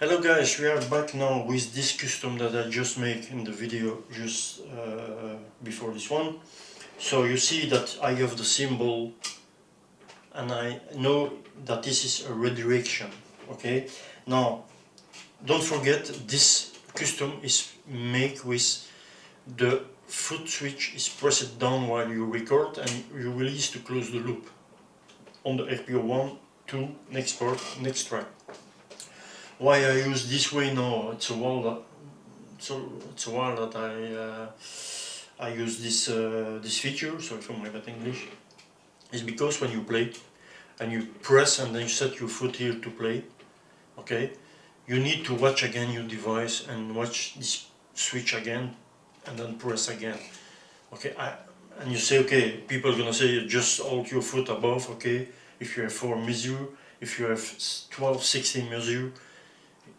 Hello guys, we are back now with this custom that I just made in the video just before this one. So you see that I have the symbol and I know that this is a redirection. Okay, now don't forget this custom is made with the foot switch is pressed down while you record and you release to close the loop on the RPO 1, 2, next part, next track. Why I use this way now? It's a while that I use this feature. Sorry for my bad English. Is because when you play and you press and then you set your foot here to play, okay, you need to watch again your device and watch this switch again and then press again. Okay, and you say, okay, people are gonna say just hold your foot above. Okay, if you have 4 measure, if you have 12, 16 measure,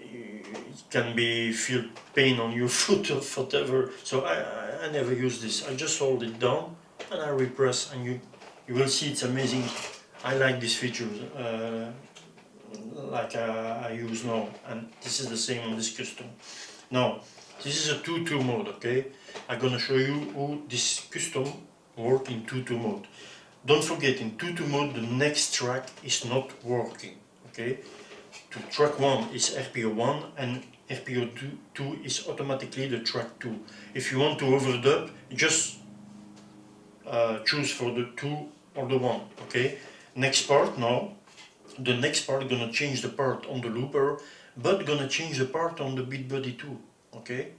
it can be feel pain on your foot or whatever. So I never use this. I just hold it down and I repress, and you will see it's amazing. I like this feature like I use now, and this is the same on this custom. Now this is a 2-2 mode. Okay, I'm gonna show you how this custom work in 2-2 mode. Don't forget, in 2-2 mode the next track is not working. Okay, to track 1 is RPO 1 and RPO 2 is automatically the track 2. If you want to overdub, just choose for the 2 or the 1. Okay, next part now. The next part gonna change the part on the looper, but gonna change the part on the beat buddy too. Okay,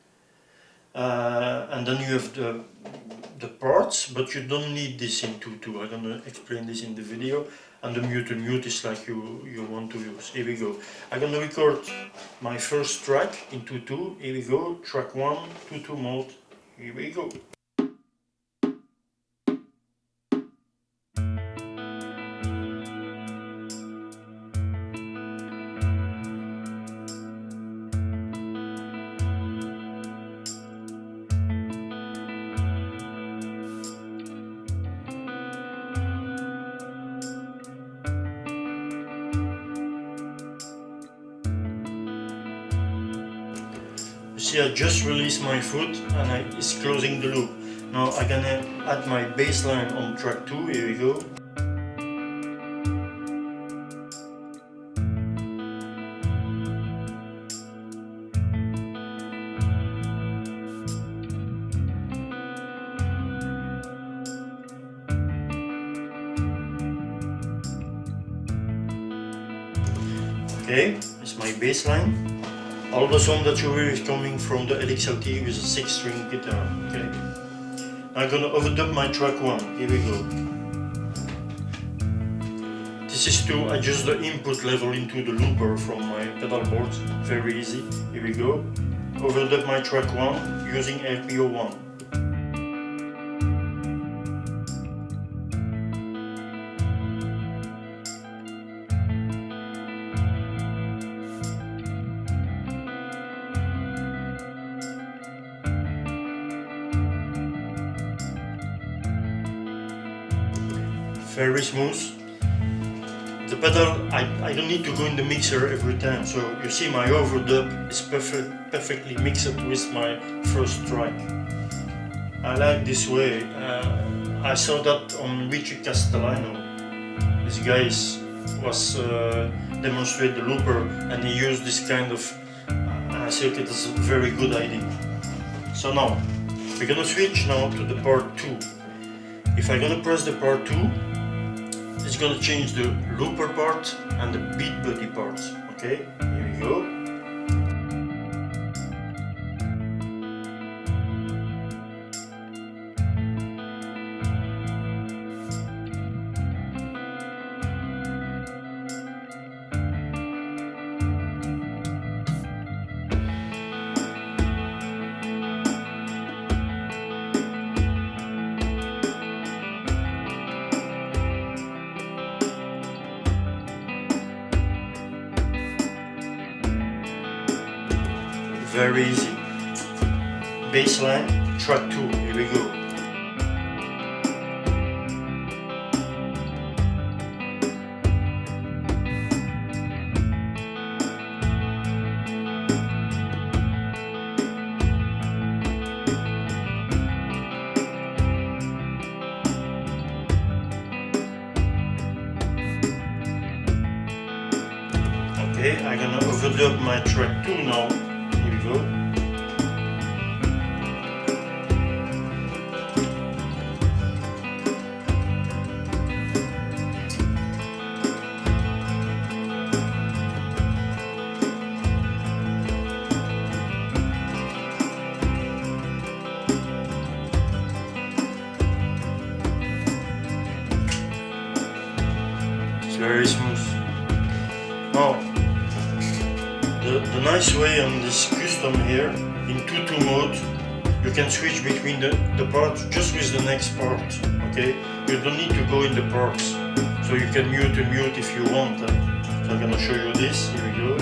and then you have the parts, but you don't need this in 2-2. I'm gonna explain this in the video. And the mute is like you want to use. Here we go. I'm gonna record my first track in 2-2. Here we go. Track 1, 2-2 mode. Here we go. See, I just released my foot and it's closing the loop. Now I'm gonna add my bass line on track 2, here we go. Okay, it's my bass line. All the sound that you hear is coming from the LXLT with a 6-string guitar. Okay, I'm gonna overdub my track 1. Here we go. This is to adjust the input level into the looper from my pedal board. Very easy. Here we go. Overdub my track 1 using RPO 1. Very smooth. The pedal, I don't need to go in the mixer every time, so you see my overdub is perfectly mixed with my first track. I like this way. I saw that on Richie Castellano. This guy was demonstrate the looper and he used this kind of, I say okay, that's a very good idea. So now, we're gonna switch now to the part 2. If I'm gonna press the part 2, it's gonna change the looper part and the beat buddy part. Okay, here we go. Very easy. Bass line, track 2, here we go. Okay, I'm gonna overlap my track 2 now. Here we go. It's very smooth. Now, the nice way on this custom here, in 2-2 mode, you can switch between the parts just with the next part, okay? You don't need to go in the parts, so you can mute and mute if you want. So I'm gonna show you this, here we go.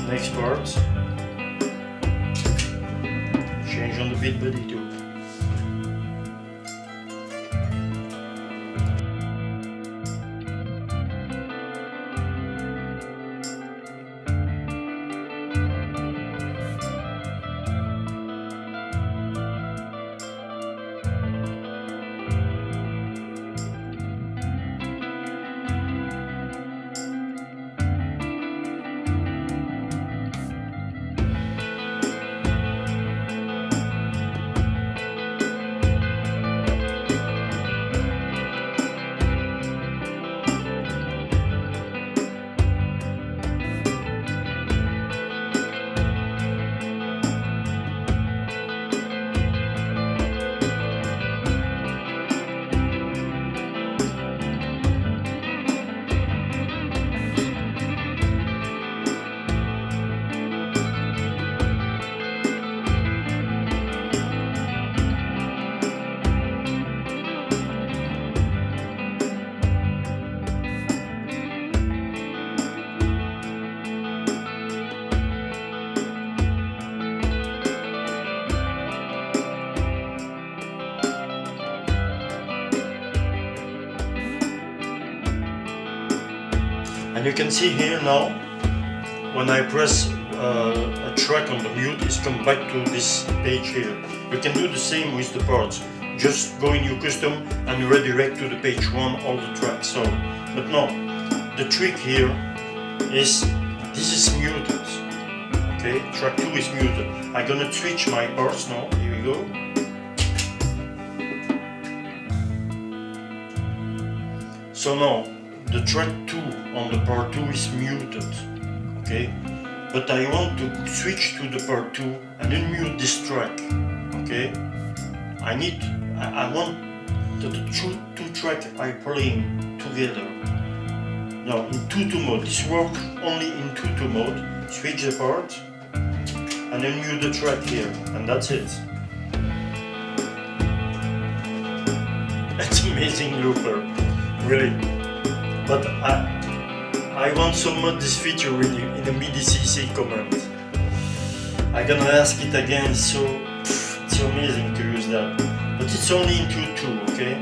Next part. Change on the beat body too. And you can see here now, when I press a track on the mute, it's come back to this page here. You can do the same with the parts. Just go in your custom and redirect to the page 1 all the tracks. So, but no, the trick here is this is muted. Okay, track 2 is muted. I'm gonna switch my parts now. Here we go. So now, the track 2 on the part 2 is muted, okay? But I want to switch to the part 2 and unmute this track, okay? I want the two tracks are playing together. Now in 2-2 mode, this works only in 2-2 mode. Switch the part and unmute the track here, and that's it. It's amazing looper, really. But I want so much this feature really in a MIDI CC command. I'm gonna ask it again, so it's amazing to use that. But it's only in 2-2, okay?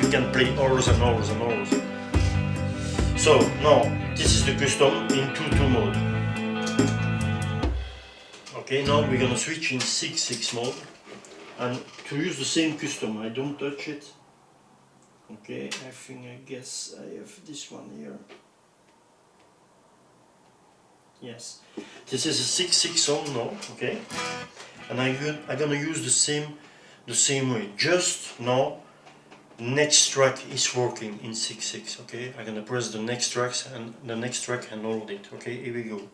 You can play hours and hours and hours. So now, this is the custom in 2-2 mode. Okay, now we're gonna switch in 6-6 mode. And to use the same custom, I don't touch it. Okay, I guess I have this one here. Yes, this is a 6-6 on now, okay? And I'm gonna use the same way. Just now, next track is working in 6-6, okay? I'm gonna press the next tracks and the next track and hold it, okay? Here we go.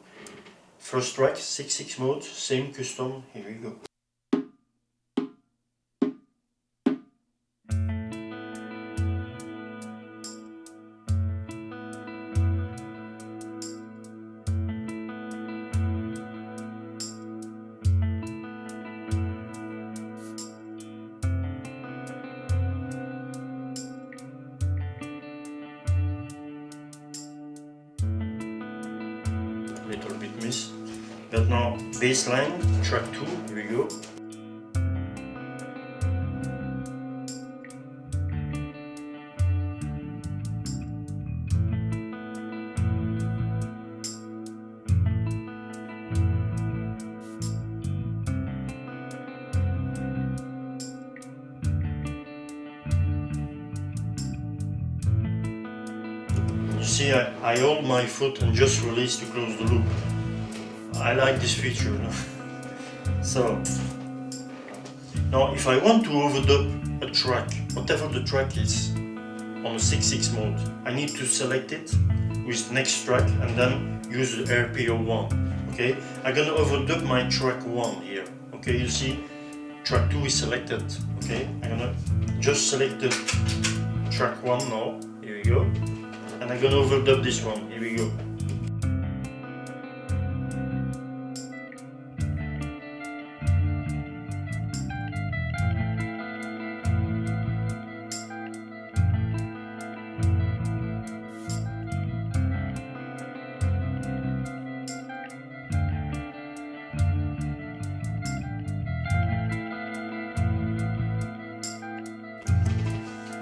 First track, 6-6 mode, same custom, here we go. Little bit miss. But now bass line, track 2, here we go. see, I hold my foot and just release to close the loop. I like this feature, you know? So, now if I want to overdub a track, whatever the track is, on a 6/6 mode, I need to select it with next track and then use the RPO1. Okay, I'm gonna overdub my track 1 here. Okay, you see, track 2 is selected. Okay, I'm gonna just select the track 1 now. Here we go. And I'm gonna overdub this one. Here we go.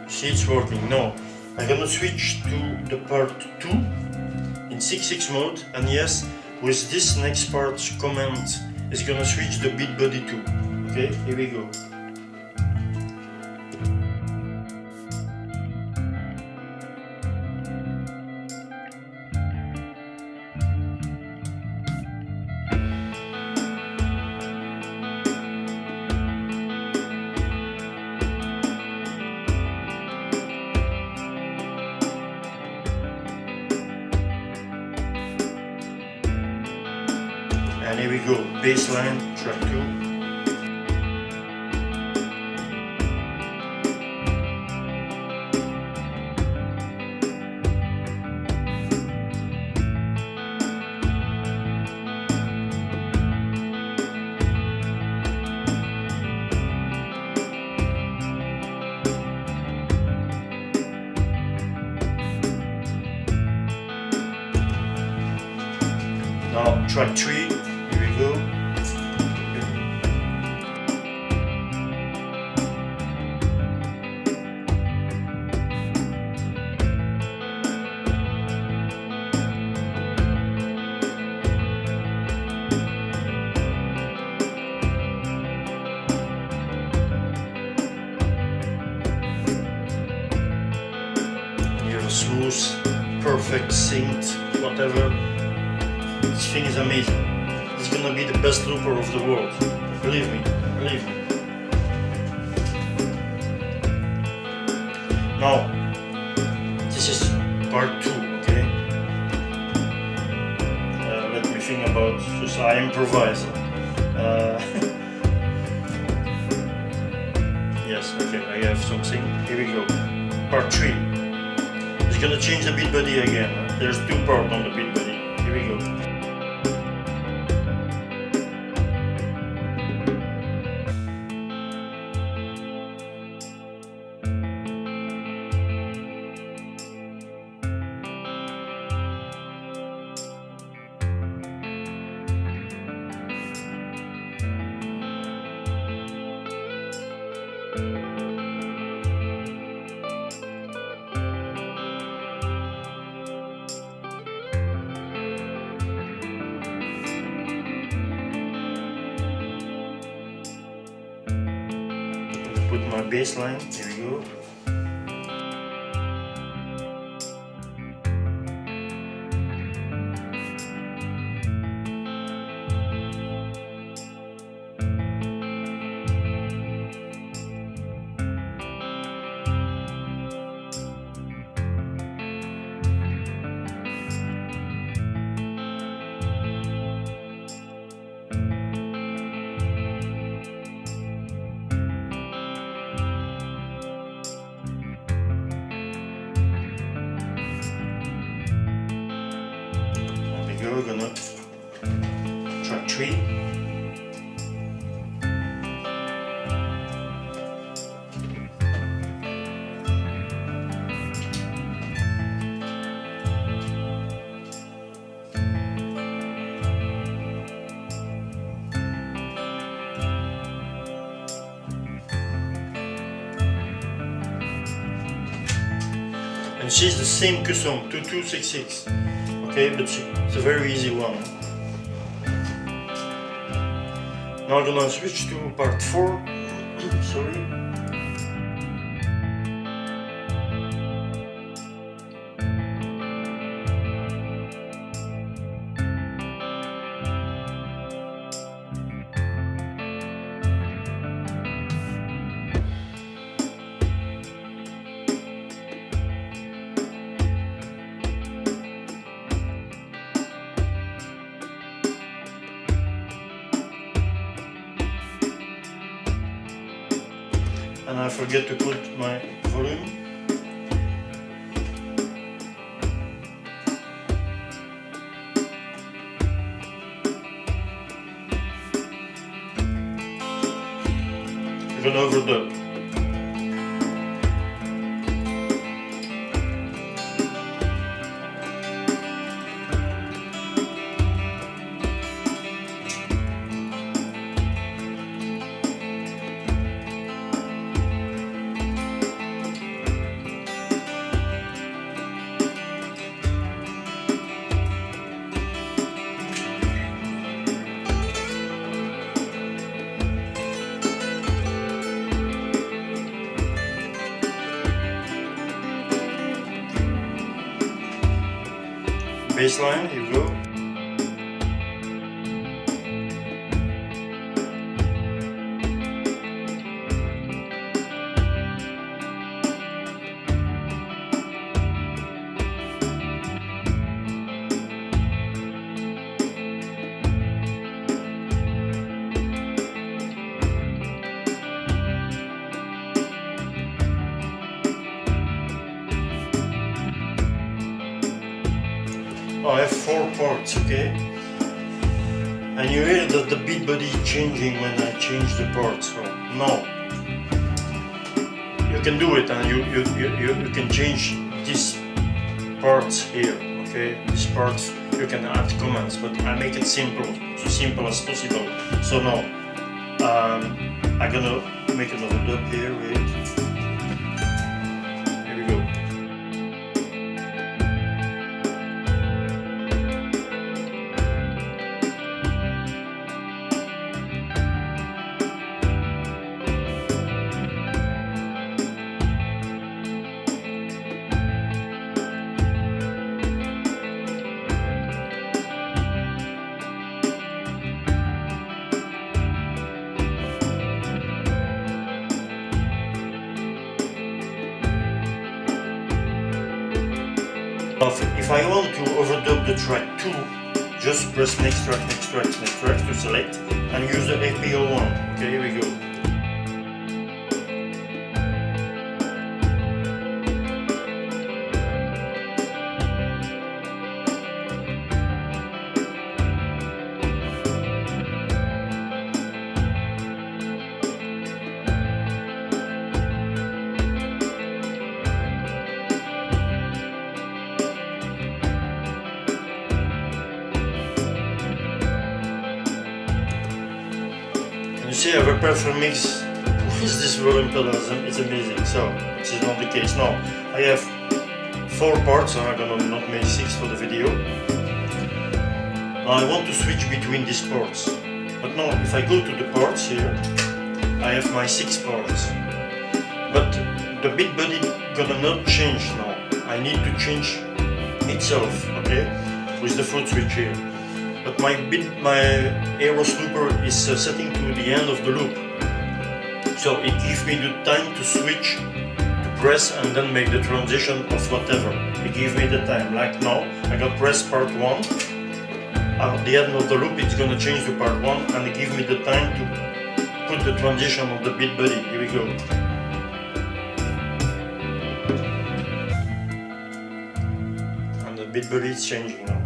See, it's working. Now I'm gonna switch to the part 2 in 6/6 mode, and yes, with this next part command is gonna switch the beat body too. Okay, here we go. And here we go, baseline, track 2. Now track 3. Here we go. You have a smooth, perfect synced, whatever. This thing is amazing. It's gonna be the best looper of the world. Believe me, believe me. Now, this is part 2, okay? Let me think about, just I improvise. Yes, okay, I have something. Here we go. Part 3. It's gonna change the beat body again. There's 2 parts on the beat body. Here we go. Put my bass line, here we go. We're gonna track 3. And she's the same custom 2266. Okay, but it's a very easy one. Now I'm gonna switch to part 4. Sorry. and I forget to put my volume. We're gonna overdub. Baseline, here we go. I have 4 parts, okay? And you hear that the beat body is changing when I change the parts. So no, you can do it, and you can change these parts here, okay? These parts you can add comments, but I make it simple, so simple as possible. So now I'm gonna make another dub here. Wait. Here we go. If I want to overdub the track 2, just press next track to select and use the FPO1. Okay, here we go. You see, I have a perfect mix with this volume pedals, and it's amazing. So this is not the case now. I have 4 parts, so I'm gonna not make 6 for the video. Now I want to switch between these parts, but now if I go to the parts here, I have my 6 parts. But the beat body gonna not change now. I need to change itself, okay, with the foot switch here. But my Eros looper is setting to the end of the loop, so it gives me the time to switch, to press, and then make the transition of whatever. It gives me the time. Like now, I got press part 1. At the end of the loop, it's gonna change to part 1, and it gives me the time to put the transition of the beat body. Here we go. And the beat body is changing now.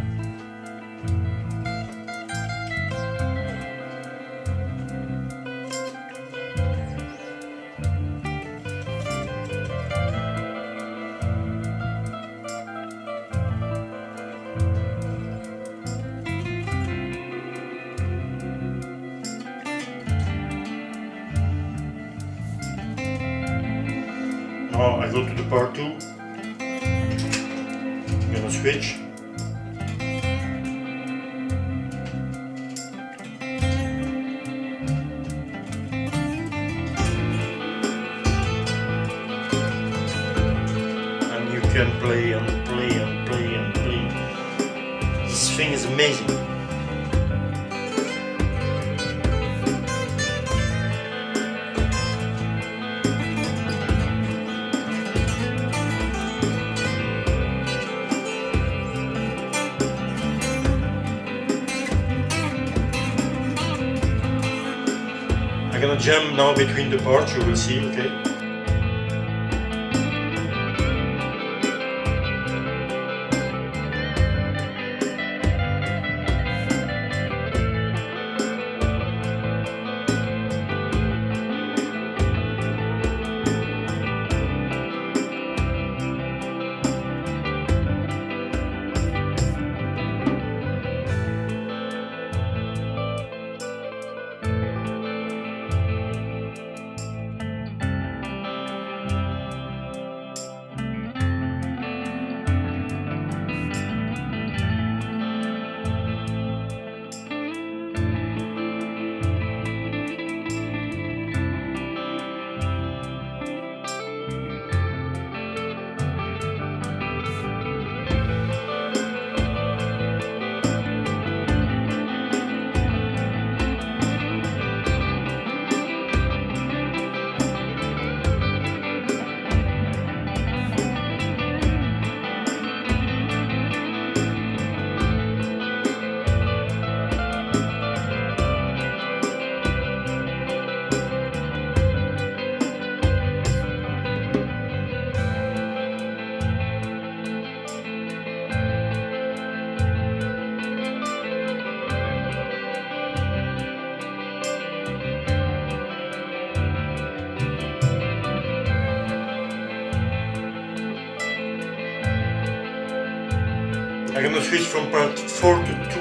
Now I go to the part 2, I'm gonna switch. And you can play and play and play and play. This thing is amazing. I'm gonna jump now between the parts, you will see, okay? I'm gonna switch from part 4 to 2.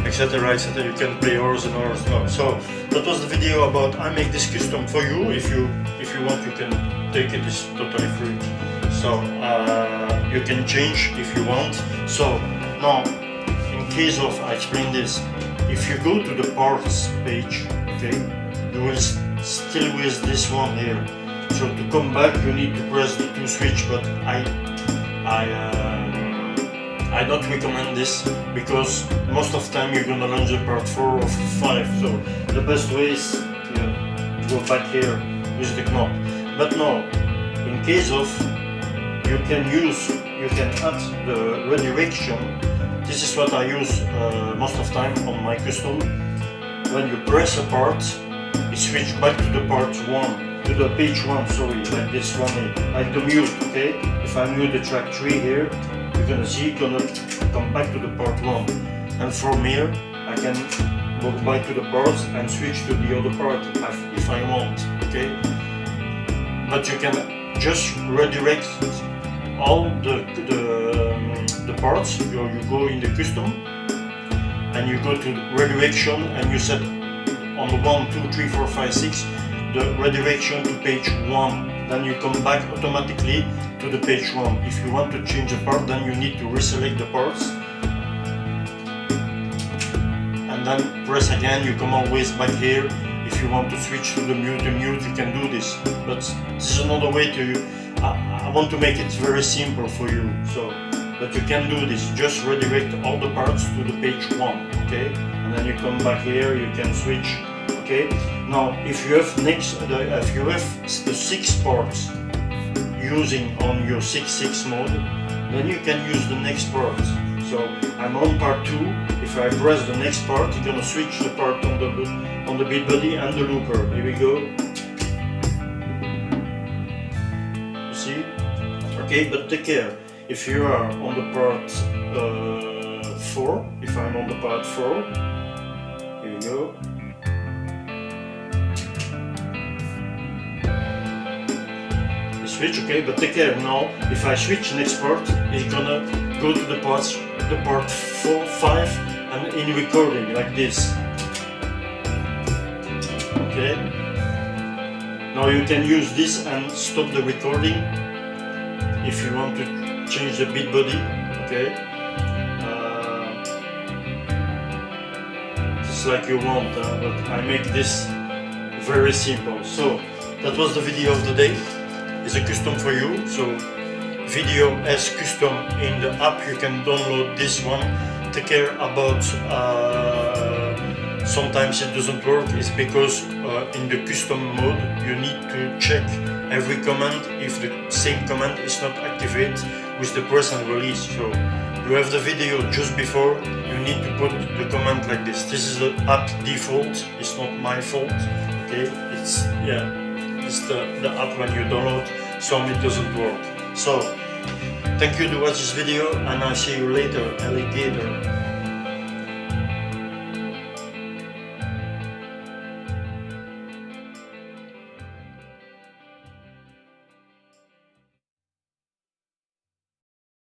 Etc, etc. You can play hours and hours. No. So that was the video about I make this custom for you. If you want, you can take it. It's totally free. So you can change if you want. So now, in case of I explain this, if you go to the parts page, okay, you will still with this one here. So to come back, you need to press the 2 switch. But I don't recommend this because most of the time you're gonna launch the part 4 or 5. So the best way is to go back here with the knob. But no, in case of you can add the redirection. This is what I use most of the time on my custom. When you press a part, it switches back to the part 1, to the page 1. Sorry, like this one here, like the mute. Okay, if I mute the track 3 here, you're gonna see it's gonna come back to the part 1, and from here I can go back to the parts and switch to the other part if I want. Okay, but you can just redirect all the parts. You go in the custom and you go to redirection and you set on the 1, 2, 3, 4, 5, 6 the redirection to page 1. Then you come back automatically to the page 1. If you want to change a part, then you need to reselect the parts and then press again. You come always back here. If you want to switch to the mute, you can do this. But this is another way to. I want to make it very simple for you. So, but you can do this. Just redirect all the parts to the page 1. Okay, and then you come back here. You can switch. Okay. Now, if you have the 6 parts using on your 6.6 mode, then you can use the next part. So I'm on part 2. If I press the next part, it's gonna switch the part on the beat body and the looper. Here we go. You see? Okay, but take care. If you are on the part 4, if I'm on the part 4, here we go. Switch, okay, but take care now. If I switch next part, it's gonna go to the part 4, 5, and in recording like this. Okay. Now you can use this and stop the recording if you want to change the beat body. Okay. Just like you want, but I make this very simple. So that was the video of the day. It's a custom for you, so video as custom in the app. You can download this one. Take care about sometimes it doesn't work. It's because in the custom mode you need to check every command if the same command is not activated with the press and release. So you have the video just before, you need to put the command like this. This is the app default, it's not my fault. Okay, it's the app when you download, so it doesn't work. So thank you to watch this video, and I'll see you later, alligator.